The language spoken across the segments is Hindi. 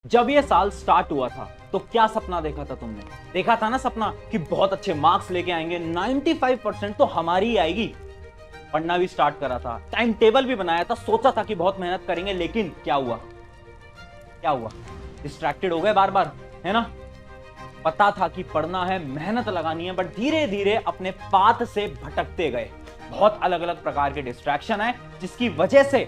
जब ये साल स्टार्ट हुआ था तो क्या सपना देखा था तुमने? देखा था ना सपना कि बहुत अच्छे मार्क्स लेके आएंगे, 95% तो हमारी ही आएगी। पढ़ना भी स्टार्ट करा था, टाइम टेबल भी बनाया था, सोचा था कि बहुत मेहनत करेंगे, लेकिन क्या हुआ? क्या हुआ? डिस्ट्रैक्टेड हो गए बार बार, है ना? पता था कि पढ़ना है, मेहनत लगानी है, बट धीरे धीरे अपने पाथ से भटकते गए। बहुत अलग अलग प्रकार के डिस्ट्रैक्शन है, जिसकी वजह से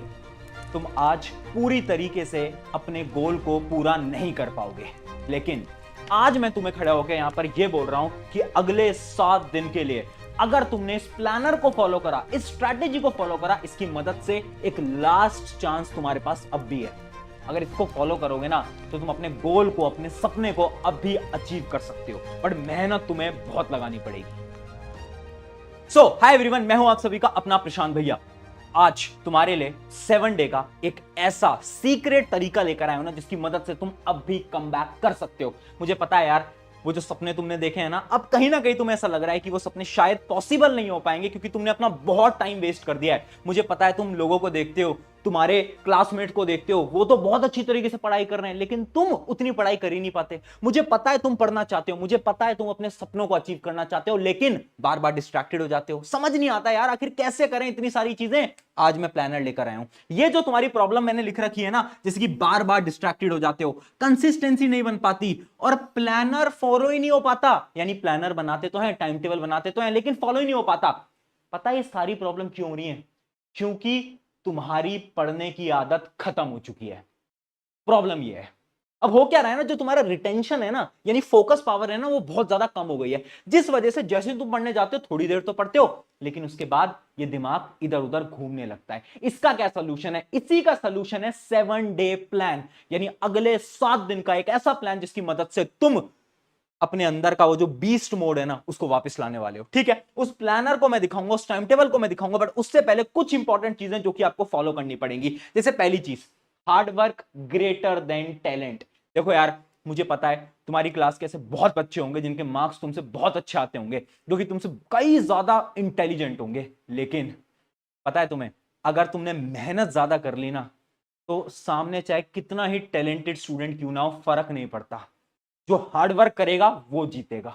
तुम आज पूरी तरीके से अपने गोल को पूरा नहीं कर पाओगे। लेकिन आज मैं तुम्हें खड़ा होकर यहां पर यह बोल रहा हूं कि अगले 7 दिन के लिए अगर तुमने इस प्लानर को फॉलो करा, इस स्ट्रैटेजी को फॉलो करा, इसकी मदद से एक लास्ट चांस तुम्हारे पास अब भी है। अगर इसको फॉलो करोगे ना तो तुम अपने गोल को, अपने सपने को अब भी अचीव कर सकते हो, बट मेहनत तुम्हें बहुत लगानी पड़ेगी। हाय एवरीवन, मैं हूं आप सभी का अपना प्रशांत भैया। आज तुम्हारे लिए 7 डे का एक ऐसा सीक्रेट तरीका लेकर आया हूं ना, जिसकी मदद से तुम अब भी कम बैक कर सकते हो। मुझे पता है यार, वो जो सपने तुमने देखे हैं ना, अब कहीं ना कहीं तुम्हें ऐसा लग रहा है कि वो सपने शायद पॉसिबल नहीं हो पाएंगे, क्योंकि तुमने अपना बहुत टाइम वेस्ट कर दिया है। मुझे पता है, तुम लोगों को देखते हो, तुम्हारे क्लासमेट को देखते हो, वो तो बहुत अच्छी तरीके से पढ़ाई कर रहे हैं, लेकिन तुम उतनी पढ़ाई कर ही नहीं पाते। मुझे पता है तुम पढ़ना चाहते हो, मुझे पता है तुम अपने सपनों को अचीव करना चाहते हो, लेकिन बार बार डिस्ट्रैक्टेड हो जाते हो। समझ नहीं आता यार, आखिर कैसे करें इतनी सारी चीजें। आज मैं प्लानर लेकर आया हूं। ये जो तुम्हारी प्रॉब्लम मैंने लिख रखी है ना, जैसे कि बार बार डिस्ट्रैक्टेड हो जाते हो, कंसिस्टेंसी नहीं बन पाती, और प्लानर फॉलो ही नहीं हो पाता। यानी प्लानर बनाते तो है, टाइम टेबल बनाते तो है, लेकिन फॉलो ही नहीं हो पाता। पता है ये सारी प्रॉब्लम क्यों हो रही है? क्योंकि तुम्हारी पढ़ने की आदत खत्म हो चुकी है। प्रॉब्लम ये है। अब हो क्या रहा है ना, जो तुम्हारा रिटेंशन है ना, यानी फोकस पावर है ना, वो बहुत ज्यादा कम हो गई है। जिस वजह से जैसे तुम पढ़ने जाते हो, थोड़ी देर तो पढ़ते हो, लेकिन उसके बाद ये दिमाग इधर उधर घूमने लगता है। इसका क्या सोल्यूशन है? इसी का सोल्यूशन है 7 डे प्लान, यानी अगले 7 दिन का एक ऐसा प्लान जिसकी मदद से तुम अपने अंदर का वो जो बीस्ट मोड है ना, उसको वापस लाने वाले हो। ठीक है, उस प्लानर को मैं दिखाऊंगा, उस टाइम टेबल को मैं दिखाऊंगा, बट उससे पहले कुछ इंपॉर्टेंट चीजें जो कि आपको फॉलो करनी पड़ेंगी। जैसे पहली चीज, hard work greater than talent. देखो यार, मुझे पता है तुम्हारी क्लास के ऐसे बहुत बच्चे होंगे जिनके मार्क्स तुमसे बहुत अच्छे आते होंगे, जो कि तुमसे कई ज्यादा इंटेलिजेंट होंगे, लेकिन पता है तुम्हें, अगर तुमने मेहनत ज्यादा कर ली ना, तो सामने चाहे कितना ही टैलेंटेड स्टूडेंट क्यों ना हो, फर्क नहीं पड़ता। जो हार्ड वर्क करेगा वो जीतेगा।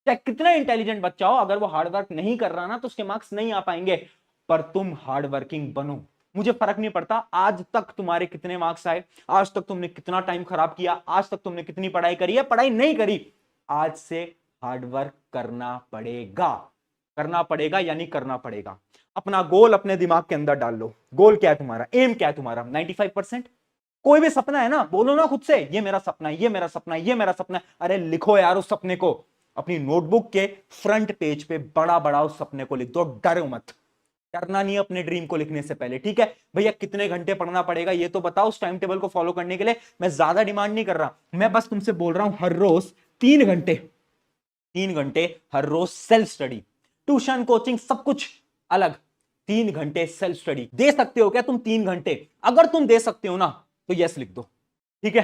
चाहे कितना इंटेलिजेंट बच्चा हो, अगर वो हार्ड वर्क नहीं कर रहा ना, तो उसके मार्क्स नहीं आ पाएंगे। पर तुम हार्ड वर्किंग बनो। मुझे फर्क नहीं पड़ता आज तक तुम्हारे कितने मार्क्स आए, आज तक तुमने कितना टाइम खराब किया, आज तक तुमने कितनी पढ़ाई करी है, पढ़ाई नहीं करी, आज से हार्ड वर्क करना पड़ेगा। करना पड़ेगा यानी करना पड़ेगा। अपना गोल अपने दिमाग के अंदर डाल लो। गोल क्या है तुम्हारा? एम क्या है तुम्हारा? 95%। कोई भी सपना है ना, बोलो ना खुद से, ये मेरा सपना है, ये मेरा सपना है, ये मेरा सपना है। अरे लिखो यार उस सपने को, अपनी नोटबुक के फ्रंट पेज पे बड़ा बड़ा उस सपने को लिख दो। डरो मत, डरना नहीं अपने ड्रीम को लिखने से पहले। ठीक है भैया, कितने घंटे पढ़ना पड़ेगा ये तो बताओ उस टाइम टेबल को फॉलो करने के लिए। मैं ज्यादा डिमांड नहीं कर रहा, मैं बस तुमसे बोल रहा हूं हर रोज 3 घंटे, 3 घंटे हर रोज सेल्फ स्टडी। ट्यूशन, कोचिंग, सब कुछ अलग। 3 घंटे सेल्फ स्टडी दे सकते हो क्या तुम? 3 घंटे अगर तुम दे सकते हो ना, तो यस लिख दो। ठीक है,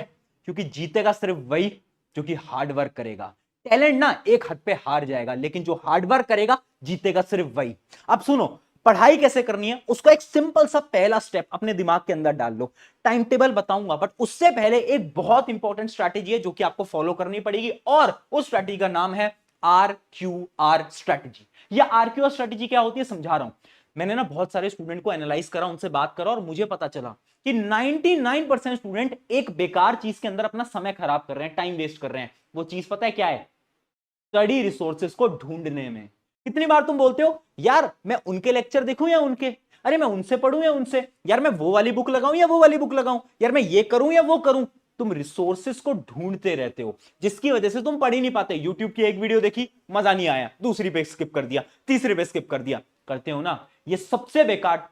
क्योंकि जीतेगा सिर्फ वही जो कि हार्ड वर्क करेगा। टैलेंट ना एक हद पे हार जाएगा, लेकिन जो हार्ड वर्क करेगा जीतेगा सिर्फ वही। अब सुनो, पढ़ाई कैसे करनी है उसका एक सिंपल सा पहला स्टेप अपने दिमाग के अंदर डाल लो। टाइम टेबल बताऊंगा, बट उससे पहले एक बहुत इंपॉर्टेंट स्ट्रैटेजी है जो कि आपको फॉलो करनी पड़ेगी, और उस स्ट्रैटेजी का नाम है RQR स्ट्रैटेजी। या RQR स्ट्रैटेजी क्या होती है समझा रहा हूं। मैंने ना बहुत सारे स्टूडेंट को एनालाइज करा, उनसे बात करा, और मुझे पता चला कि 99% स्टूडेंट एक बेकार चीज के अंदर अपना समय खराब कर रहे हैं, टाइम वेस्ट कर रहे हैं। वो चीज पता है क्या है? स्टडी रिसोर्सेज को ढूंढने में। कितनी बार तुम बोलते हो यार मैं उनके लेक्चर देखूं या उनके, अरे मैं उनसे पढ़ूं या उनसे, यार मैं वो वाली बुक लगाऊं या वो वाली बुक लगाऊं, यार मैं ये करूं या वो करूं। तुम रिसोर्सेज को ढूंढते रहते हो, जिसकी वजह से तुम पढ़ ही नहीं पाते। यूट्यूब की एक वीडियो देखी, मजा नहीं आया, दूसरी पे स्किप कर दिया, तीसरे पे स्किप कर दिया। करते हो ना, ये सबसे बेकार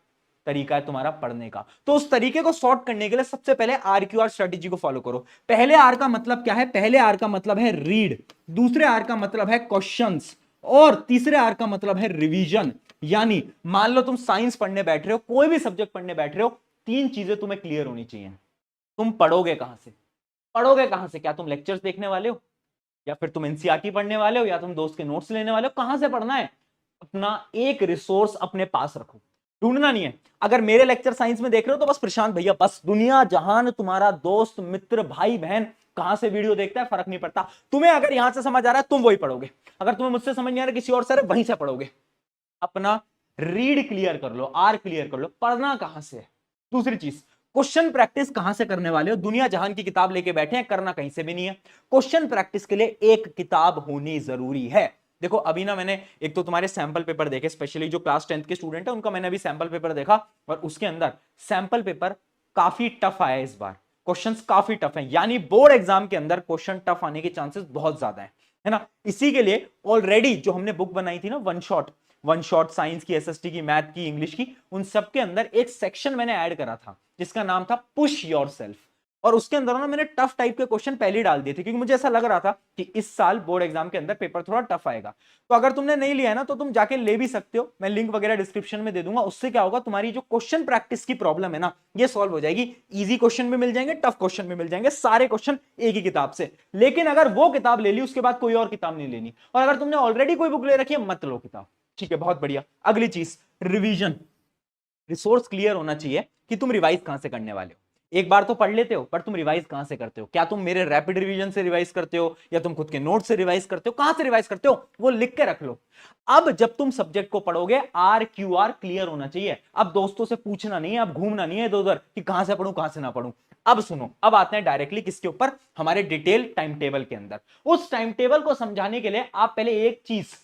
तरीका है तुम्हारा पढ़ने का। तो उस तरीके को सॉर्ट करने के लिए सबसे पहले RQR स्ट्रेटेजी को फॉलो करो। पहले आर का मतलब क्या है? पहले आर का मतलब है रीड, दूसरे आर का मतलब है क्वेश्चंस, और तीसरे आर का मतलब है रिवीजन। यानी मान लो तुम साइंस पढ़ने बैठ रहे हो, कोई भी सब्जेक्ट पढ़ने बैठ रहे हो, 3 चीजें तुम्हें क्लियर होनी चाहिए। तुम पढ़ोगे कहां से? पढ़ोगे कहां से? क्या तुम लेक्चर्स देखने वाले हो, या फिर तुम एनसीईआरटी पढ़ने वाले हो, या तुम दोस्त के नोट्स लेने वाले हो? कहां से पढ़ना है? अपना एक रिसोर्स अपने पास रखो। ढूंढना नहीं है। अगर मेरे लेक्चर साइंस में देख रहे हो तो बस प्रशांत भैया, बस दुनिया जहान तुम्हारा दोस्त मित्र भाई बहन कहां से वीडियो देखता है फर्क नहीं पड़ता। तुम्हें अगर यहां से समझ आ रहा है तुम वही पढ़ोगे, अगर तुम्हें मुझसे समझ नहीं आ रहा किसी और से वहीं से पढ़ोगे। अपना रीड क्लियर कर लो, आर क्लियर कर लो, पढ़ना कहां से है। दूसरी चीज, क्वेश्चन प्रैक्टिस कहां से करने वाले हो। दुनिया जहान की किताब लेके बैठे हैं, करना कहीं से भी नहीं है। क्वेश्चन प्रैक्टिस के लिए एक किताब होनी जरूरी है। देखो अभी ना मैंने एक तो तुम्हारे सैंपल पेपर देखे, स्पेशली जो क्लास 10th के स्टूडेंट है उनका मैंने अभी सैंपल पेपर देखा, और उसके अंदर सैंपल पेपर काफी टफ आया इस बार। क्वेश्चंस काफी टफ हैं, यानी बोर्ड एग्जाम के अंदर क्वेश्चन टफ आने के चांसेस बहुत ज्यादा है ना। इसी के लिए ऑलरेडी जो हमने बुक बनाई थी ना, वन शॉट साइंस की, एसएसटी की, मैथ की, इंग्लिश की, उन सब के अंदर एक सेक्शन मैंने ऐड करा था जिसका नाम था पुश योरसेल्फ। और उसके अंदर ना मैंने टफ टाइप के क्वेश्चन पहले ही डाल दिए थे, क्योंकि मुझे ऐसा लग रहा था कि इस साल बोर्ड एग्जाम के अंदर पेपर थोड़ा टफ आएगा। तो अगर तुमने नहीं लिया है ना तो तुम जाके ले भी सकते हो, मैं लिंक वगैरह डिस्क्रिप्शन में दे दूंगा। उससे क्या होगा, तुम्हारी जो क्वेश्चन प्रैक्टिस की प्रॉब्लम है ना, ये सॉल्व हो जाएगी। इजी क्वेश्चन भी मिल जाएंगे, टफ क्वेश्चन भी मिल जाएंगे, सारे क्वेश्चन एक ही किताब से। लेकिन अगर वो किताब ले ली उसके बाद कोई और किताब नहीं लेनी, और अगर तुमने ऑलरेडी कोई बुक ले रखी है मत लो किताब। ठीक है, बहुत बढ़िया। अगली चीज, रिवीजन। रिसोर्स क्लियर होना चाहिए कि तुम रिवाइज कहां से करने वाले हो। एक बार तो पढ़ लेते हो, पर तुम रिवाइज कहां से करते हो। क्या तुम मेरे रैपिड रिवीजन से रिवाइज करते हो, या तुम खुद के नोट से रिवाइज करते हो, कहां से रिवाइज करते हो, वो लिख के रख लो। अब जब तुम सब्जेक्ट को पढ़ोगे, RQR क्लियर होना चाहिए। अब दोस्तों से पूछना नहीं है, अब घूमना नहीं है इधर उधर कि कहां से पढ़ूं कहां से ना पढ़ूं। अब सुनो, अब आते हैं डायरेक्टली किसके ऊपर, हमारे डिटेल टाइम टेबल के अंदर। उस टाइम टेबल को समझाने के लिए आप पहले एक चीज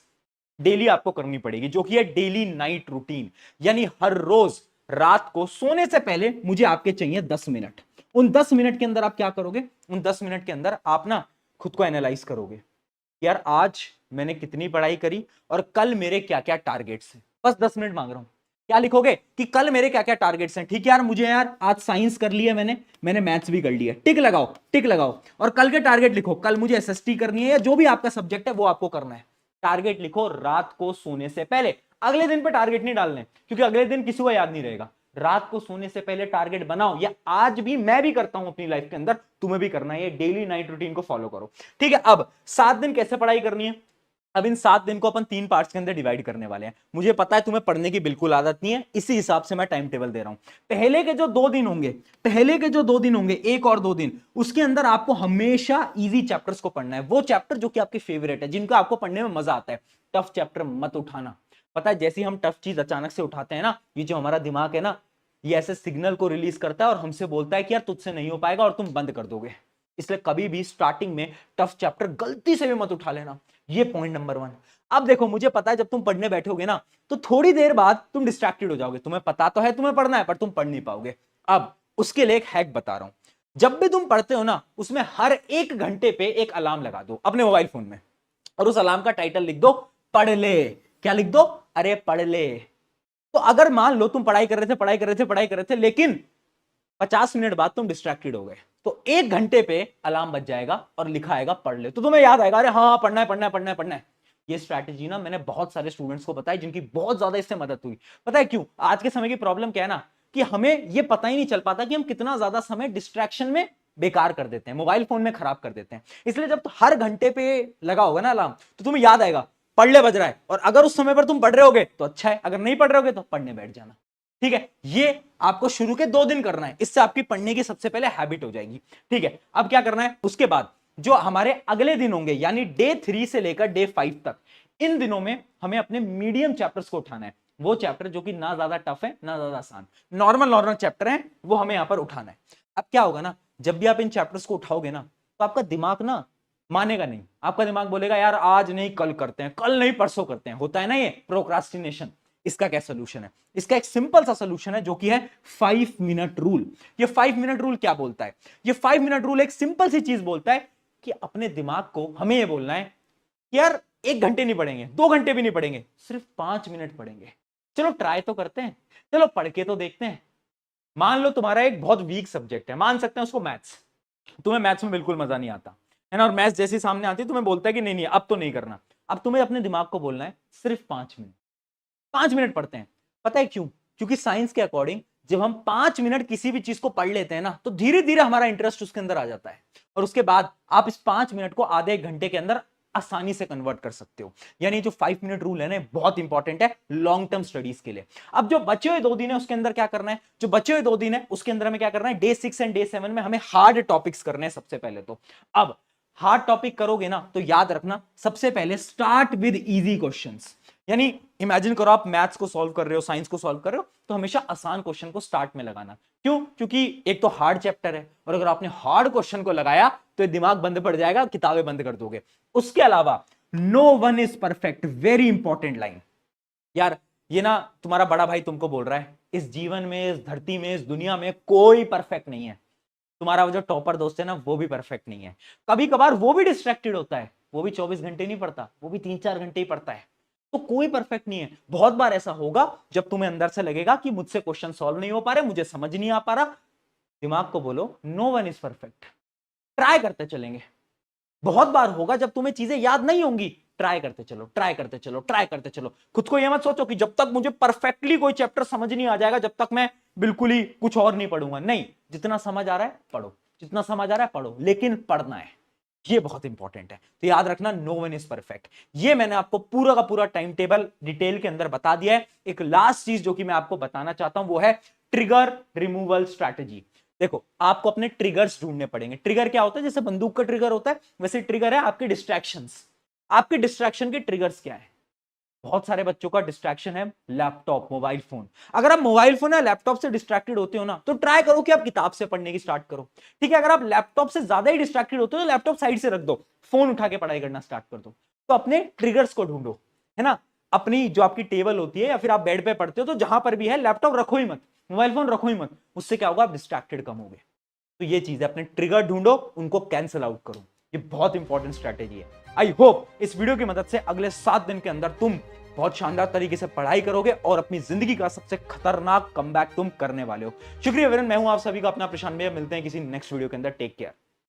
डेली आपको करनी पड़ेगी, जो कि है डेली नाइट रूटीन। यानी हर रोज रात को सोने से पहले मुझे आपके चाहिए 10 मिनट। उन 10 मिनट के अंदर आप क्या करोगे, उन 10 मिनट के अंदर आप ना खुद को एनालाइज करोगे, यार आज मैंने कितनी पढ़ाई करी और कल मेरे क्या क्या टारगेट्स हैं। बस 10 मिनट मांग रहा हूं। क्या लिखोगे कि कल मेरे क्या क्या टारगेट्स हैं। ठीक है यार, मुझे यार आज साइंस कर लिया मैंने मैथ्स भी कर लिया, टिक लगाओ टिक लगाओ। और कल के टारगेट लिखो, कल मुझे एसएसटी करनी है या जो भी आपका सब्जेक्ट है वो आपको करना है। टारगेट लिखो रात को सोने से पहले। अगले दिन पे टारगेट नहीं डालने, क्योंकि अगले दिन किसी को याद नहीं रहेगा। रात को सोने से पहले टारगेट बनाओ। या आज भी मैं भी करता हूं अपनी लाइफ के अंदर, तुम्हें भी करना है। ये डेली नाइट रूटीन को फॉलो करो। ठीक है, अब 7 दिन कैसे पढ़ाई करनी है। अब इन 7 दिन को अपन 3 पार्ट्स के अंदर डिवाइड करने वाले हैं। मुझे पता है तुम्हें पढ़ने की बिल्कुल आदत नहीं है, इसी हिसाब से मैं टाइम टेबल दे रहा हूं। पहले के जो 2 दिन होंगे, एक और 2 दिन, उसके अंदर आपको हमेशा इजी चैप्टर्स को पढ़ना है। वो चैप्टर जो कि आपके फेवरेट है, जिनको आपको पढ़ने में मजा आता है। टफ चैप्टर मत उठाना। पता है, जैसे हम टफ चीज अचानक से उठाते हैं ना, ये जो हमारा दिमाग है ना, ये ऐसे सिग्नल को रिलीज करता है और हमसे बोलता है कि यार तुझसे नहीं हो पाएगा, और तुम बंद कर दोगे। इसलिए कभी भी स्टार्टिंग में टफ चैप्टर गलती से भी मत उठा लेना। ये पॉइंट नंबर 1। अब देखो, मुझे पता है जब तुम पढ़ने बैठोगे ना तो थोड़ी देर बाद तुम डिस्ट्रैक्टेड हो जाओगे। तुम्हें पता तो है तुम्हें पढ़ना है, पर तुम पढ़ नहीं पाओगे। अब उसके लिए एक हैक बता रहा हूं। जब भी तुम पढ़ते हो ना, उसमें हर 1 घंटे पे एक अलार्म लगा दो अपने मोबाइल फोन में, और उस अलार्म का टाइटल लिख दो, पढ़ ले। क्या लिख दो, अरे पढ़ ले। तो अगर मान लो तुम पढ़ाई कर रहे थे, लेकिन 50 मिनट बाद तुम डिस्ट्रैक्टेड हो गए, तो 1 घंटे पे अलार्म बज जाएगा और लिखा आएगा पढ़ ले। तो तुम्हें याद आएगा, अरे हाँ पढ़ना है। ये स्ट्रैटेजी ना मैंने बहुत सारे स्टूडेंट्स को बताई, जिनकी बहुत ज्यादा इससे मदद हुई। पता है क्यों? आज के समय की प्रॉब्लम क्या है ना, कि हमें ये पता ही नहीं चल पाता कि हम कितना ज्यादा समय डिस्ट्रैक्शन में बेकार कर देते हैं, मोबाइल फोन में खराब कर देते हैं। इसलिए जब हर घंटे पे लगा होगा ना अलार्म, तो तुम्हें याद आएगा पढ़ ले बज रहा है। और अगर उस समय पर तुम पढ़ रहे होगे तो अच्छा है, अगर नहीं पढ़ रहे होगे तो पढ़ने बैठ जाना। ठीक है, ये आपको शुरू के 2 दिन करना है, इससे आपकी पढ़ने की सबसे पहले हैबिट हो जाएगी। ठीक है, अब क्या करना है, उसके बाद जो हमारे अगले दिन होंगे, यानी डे 3 से लेकर डे 5 तक, इन दिनों में हमें अपने मीडियम चैप्टर्स को उठाना है। वो चैप्टर जो कि ना ज्यादा टफ है ना ज्यादा आसान, नॉर्मल चैप्टर है, वो हमें यहां पर उठाना है। अब क्या होगा ना, जब भी आप इन चैप्टर्स को उठाओगे ना, तो आपका दिमाग ना मानेगा नहीं। आपका दिमाग बोलेगा यार आज नहीं कल करते हैं, कल नहीं परसों करते हैं। होता है ना ये प्रोक्रास्टिनेशन। इसका क्या सोल्यूशन है? इसका एक सिंपल सा सोल्यूशन है, जो कि है 5 मिनट रूल। ये 5 मिनट रूल क्या बोलता है? ये 5 मिनट रूल एक सिंपल सी चीज बोलता है कि अपने दिमाग को हमें ये बोलना है कि यार 1 घंटे नहीं पढ़ेंगे, 2 घंटे भी नहीं पढ़ेंगे, सिर्फ 5 मिनट पढ़ेंगे। चलो ट्राई तो करते हैं, चलो पढ़ के तो देखते हैं। मान लो तुम्हारा एक बहुत वीक सब्जेक्ट है, मान सकते हैं उसको मैथ्स। तुम्हें मैथ्स में बिल्कुल मजा नहीं आता है ना, और मैथ्स जैसी सामने आती है तुम्हें बोलता है कि नहीं अब तो नहीं करना। अब तुम्हें अपने दिमाग को बोलना है सिर्फ 5 मिनट। 5 मिनट पढ़ते हैं। पता है क्यों? क्योंकि साइंस के अकॉर्डिंग जब हम 5 मिनट किसी भी चीज को पढ़ लेते हैं ना, तो धीरे धीरे हमारा इंटरेस्ट उसके अंदर आ जाता है। और उसके बाद आप इस 5 मिनट को आधे 1 घंटे के अंदर आसानी से कन्वर्ट कर सकते हो। यानी जो 5 मिनट रूल है ना, बहुत इंपॉर्टेंट है लॉन्ग टर्म स्टडीज के लिए। अब जो बचे हुए 2 दिन है उसके अंदर क्या करना है, जो बचे हुए 2 दिन है उसके अंदर हमें क्या करना है, डे 6 एंड डे 7 में हमें हार्ड टॉपिक्स करने हैं सबसे पहले तो। अब हार्ड टॉपिक करोगे ना तो याद रखना, सबसे पहले स्टार्ट विद इजी क्वेश्चंस। यानी इमेजिन करो आप मैथ्स को सॉल्व कर रहे हो, साइंस को सॉल्व कर रहे हो, तो हमेशा आसान क्वेश्चन को स्टार्ट में लगाना। क्यों? क्योंकि एक तो हार्ड चैप्टर है, और अगर आपने हार्ड क्वेश्चन को लगाया तो दिमाग बंद पड़ जाएगा, किताबें बंद कर दोगे। उसके अलावा no one is perfect, very important line यार। ये ना तुम्हारा बड़ा भाई तुमको बोल रहा है, इस जीवन में, इस धरती में, इस दुनिया में कोई परफेक्ट नहीं है। तुम्हारा वो जो टॉपर दोस्त है ना, वो भी परफेक्ट नहीं है। कभी कभार वो भी डिस्ट्रैक्टेड होता है, वो भी 24 घंटे नहीं पढ़ता, वो भी 3-4 घंटे ही पढ़ता है। तो कोई परफेक्ट नहीं है। बहुत बार ऐसा होगा जब तुम्हें अंदर से लगेगा कि मुझसे क्वेश्चन सॉल्व नहीं हो पा रहे, मुझे समझ नहीं आ पा रहा। दिमाग को बोलो no one is perfect, try करते चलेंगे। बहुत बार होगा जब तुम्हें चीजें याद नहीं होंगी, ट्राई करते चलो, ट्राई करते चलो, ट्राई करते चलो। खुद को यह मत सोचो कि जब तक मुझे परफेक्टली कोई चैप्टर समझ नहीं आ जाएगा जब तक मैं बिल्कुल ही कुछ और नहीं पढ़ूंगा। नहीं, जितना समझ आ रहा है पढ़ो, जितना समझ आ रहा है पढ़ो, लेकिन पढ़ना है, ये बहुत इंपॉर्टेंट है। तो याद रखना नो वन इज परफेक्ट। ये मैंने आपको पूरा का पूरा टाइम टेबल डिटेल के अंदर बता दिया है। एक लास्ट चीज जो कि मैं आपको बताना चाहता हूं वो है ट्रिगर रिमूवल स्ट्रैटेजी। देखो, आपको अपने ट्रिगर्स ढूंढने पड़ेंगे। ट्रिगर क्या होता है? जैसे बंदूक का ट्रिगर होता है, वैसे ट्रिगर है आपके डिस्ट्रैक्शंस। आपके डिस्ट्रैक्शन के ट्रिगर्स क्या है? बहुत सारे बच्चों का डिस्ट्रैक्शन है लैपटॉप, मोबाइल फोन। अगर आप मोबाइल फोन या लैपटॉप से डिस्ट्रैक्टेड होते हो ना, तो ट्राई करो कि आप किताब से पढ़ने की स्टार्ट करो। ठीक है, अगर आप लैपटॉप से ज्यादा ही डिस्ट्रैक्टेड होते हो तो लैपटॉप साइड से रख दो, फोन उठा के पढ़ाई करना स्टार्ट कर दो। तो अपने ट्रिगर्स को ढूंढो, है ना। अपनी जो आपकी टेबल होती है या फिर आप बेड पे पढ़ते हो, तो जहां पर भी है लैपटॉप रखो ही मत, मोबाइल फोन रखो ही मत। उससे क्या होगा? आप डिस्ट्रैक्टेड कम होगे। तो ये चीज है, अपने ट्रिगर ढूंढो, उनको कैंसिल आउट करो। ये बहुत इंपॉर्टेंट स्ट्रैटेजी है। आई होप इस वीडियो की मदद से अगले 7 दिन के अंदर तुम बहुत शानदार तरीके से पढ़ाई करोगे और अपनी जिंदगी का सबसे खतरनाक कमबैक तुम करने वाले हो। शुक्रिया वीरन, मैं हूं आप सभी का अपना प्रशांत भैया। मिलते हैं किसी नेक्स्ट वीडियो के अंदर। Take care.